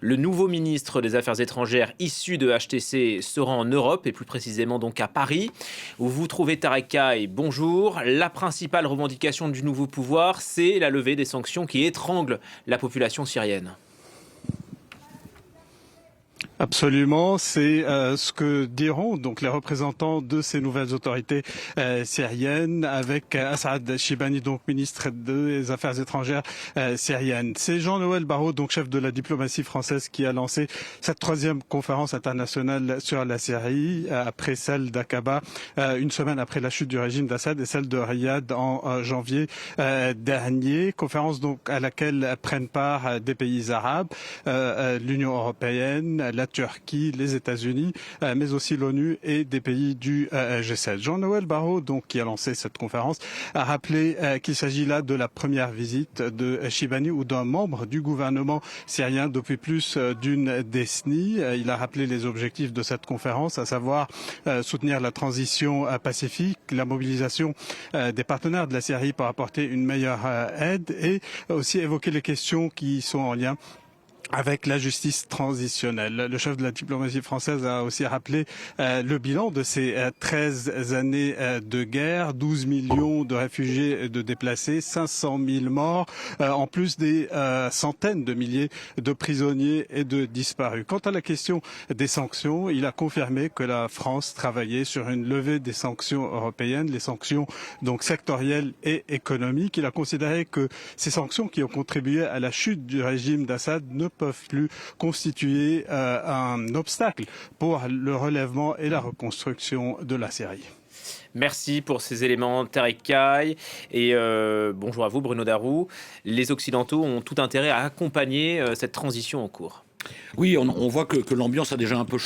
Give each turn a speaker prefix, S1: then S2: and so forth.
S1: Le nouveau ministre des Affaires étrangères issu de HTC sera en Europe et plus précisément donc à Paris, où vous trouvez Tarek Kaye. Bonjour. La principale revendication du nouveau pouvoir, c'est la levée des sanctions qui étranglent la population syrienne.
S2: Absolument, c'est ce que diront donc les représentants de ces nouvelles autorités syriennes avec Assaad Chibani, donc ministre des Affaires étrangères syriennes. C'est Jean-Noël Barrot, donc chef de la diplomatie française, qui a lancé cette troisième conférence internationale sur la Syrie après celle d'Aqaba, une semaine après la chute du régime d'Assad, et celle de Riyad en janvier dernier. Conférence donc à laquelle prennent part des pays arabes, l'Union européenne, la Turquie, les États-Unis, mais aussi l'ONU et des pays du G7. Jean-Noël Barrot, donc, qui a lancé cette conférence, a rappelé qu'il s'agit là de la première visite de Chibani ou d'un membre du gouvernement syrien depuis plus d'une décennie. Il a rappelé les objectifs de cette conférence, à savoir soutenir la transition pacifique, la mobilisation des partenaires de la Syrie pour apporter une meilleure aide et aussi évoquer les questions qui sont en lien avec la justice transitionnelle. Le chef de la diplomatie française a aussi rappelé le bilan de ces 13 années de guerre, 12 millions de réfugiés et de déplacés, 500 000 morts, en plus des centaines de milliers de prisonniers et de disparus. Quant à la question des sanctions, il a confirmé que la France travaillait sur une levée des sanctions européennes, les sanctions donc sectorielles et économiques. Il a considéré que ces sanctions qui ont contribué à la chute du régime d'Assad ne peuvent plus constituer un obstacle pour le relèvement et la reconstruction de la Syrie.
S1: Merci pour ces éléments, Tarek Kaye. Et bonjour à vous, Bruno Darroux. Les Occidentaux ont tout intérêt à accompagner cette transition en cours.
S3: Oui, on voit que l'ambiance a déjà un peu